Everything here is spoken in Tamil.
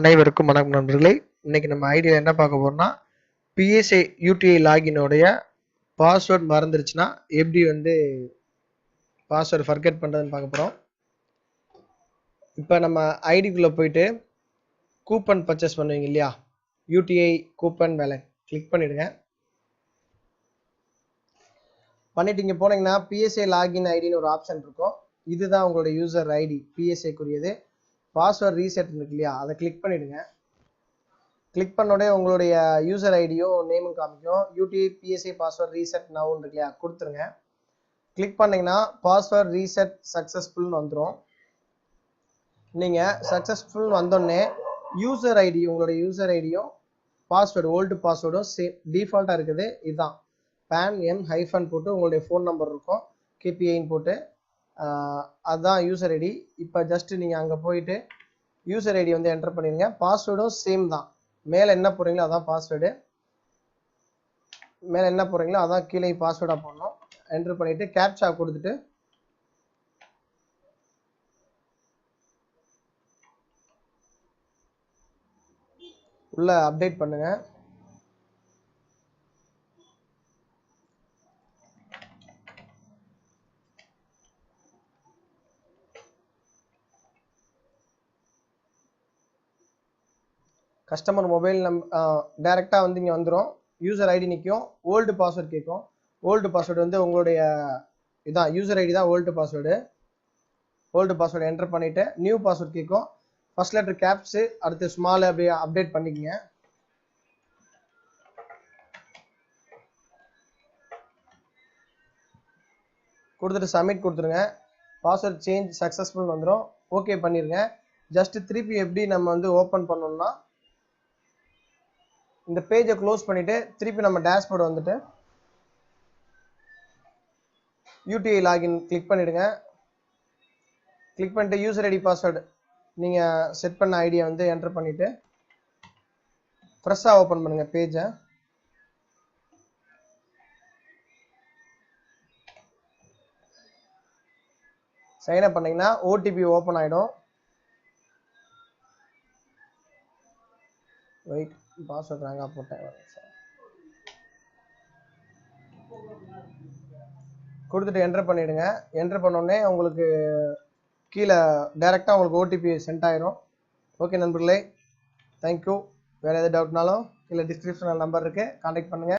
அனைவருக்கும் வணக்கம் நண்பர்களே. இன்னைக்கு நம்ம ஐடியா என்ன பார்க்க போறோம்னா, பிஎஸ்ஐ யூடிஐ லாகினோடைய பாஸ்வேர்ட் மறந்துருச்சுன்னா எப்படி பாஸ்வேர்டு ஃபர்கெட் பண்ணுறதுன்னு பார்க்க போகிறோம். இப்போ நம்ம ஐடிக்குள்ளே போயிட்டு கூப்பன் பர்ச்சேஸ் பண்ணுவீங்க இல்லையா, யூடிஐ கூப்பன் வேலட் கிளிக் பண்ணிடுங்க. பண்ணிட்டு இங்கே போனீங்கன்னா பிஎஸ்ஐ லாகின் ஐடின்னு ஒரு ஆப்ஷன் இருக்கும். இதுதான் உங்களோட யூசர் ஐடி பிஎஸ்ஐக்குரியது. பாஸ்வேர்ட் ரீசெட் இருக்கு இல்லையா, அதை கிளிக் பண்ணிடுங்க. கிளிக் பண்ணோடனே உங்களுடைய யூசர் ஐடியும் நேமும் காமிக்கும். யூடிஐ பிஎஸ்ஐ பாஸ்வேர்ட் ரீசெட் நவுன்னு இருக்கு இல்லையா, கொடுத்துருங்க. கிளிக் பண்ணீங்கன்னா பாஸ்வேர்ட் ரீசெட் சக்ஸஸ்ஃபுல்னு வந்துடும். நீங்கள் சக்ஸஸ்ஃபுல் வந்தோடனே யூசர் ஐடி, உங்களுடைய யூசர் ஐடியும் பாஸ்வேர்டு ஓல்டு பாஸ்வேர்டும் சேம் டிஃபால்ட்டாக இருக்குது. இதுதான் பேன் எம் ஹைஃபன் போட்டு உங்களுடைய ஃபோன் நம்பர் இருக்கும், கேபிஐன்னு போட்டு அதுதான் யூசர் ஐடி. இப்போ ஜஸ்ட் நீங்கள் அங்கே போயிட்டு யூசர் ஐடி என்டர் பண்ணிடுங்க. பாஸ்வேர்டும் சேம் தான். மேலே என்ன போடுறீங்களோ அதான் பாஸ்வேர்டு, மேலே என்ன போடுறீங்களோ அதான் கீழே பாஸ்வேர்டாக போடணும். என்டர் பண்ணிவிட்டு கேப்சா கொடுத்துட்டு உள்ள அப்டேட் பண்ணுங்க. கஸ்டமர் மொபைல் டைரெக்டாக இங்கே வந்துடும். யூசர் ஐடி நிற்கும், ஓல்டு பாஸ்வேர்டு கேட்கும். ஓல்டு பாஸ்வேர்டு உங்களுடைய இதான் யூசர் ஐடி தான் old password. Old password enter பண்ணிவிட்டு நியூ பாஸ்வேர்டு கேட்கும். ஃபர்ஸ்ட் லெட்டர் கேப்ஸு, அடுத்து ஸ்மால் அப்படியே அப்டேட் பண்ணிக்கங்க. கொடுத்துட்டு சப்மிட் கொடுத்துருங்க. பாஸ்வேர்ட் சேஞ்ச் சக்ஸஸ்ஃபுல் வந்துடும். ஓகே பண்ணிடுங்க. ஜஸ்ட் திருப்பி எப்படி நம்ம ஓப்பன் பண்ணோம்னா, இந்த பேஜை க்ளோஸ் பண்ணிட்டு திருப்பி நம்ம டேஷ்போர்டு வந்துட்டு யூடிஐ லாகின் கிளிக் பண்ணிடுங்க. கிளிக் பண்ணிட்டு யூசர் ஐடி பாஸ்வேர்டு நீங்கள் செட் பண்ண ஐடியை என்டர் பண்ணிட்டு ஃப்ரெஷ்ஷாக ஓப்பன் பண்ணுங்க பேஜை. சைன் அப் பண்ணீங்கன்னா ஓடிபி ஓப்பன் ஆகிடும். வெயிட், பாஸ்வேர்ட் ராங்கா போட்டேன். கொடுத்துட்டு என்டர் பண்ணிடுங்க. என்டர் பண்ணோடனே உங்களுக்கு கீழே டைரெக்டாக உங்களுக்கு ஓடிபி சென்ட் ஆயிரும். ஓகே நண்பர்களே, தேங்க்யூ. வேறு எதாவது டவுட்னாலும் கீழே டிஸ்கிரிப்ஷனில் நம்பர் இருக்குது, கான்டாக்ட் பண்ணுங்கள்.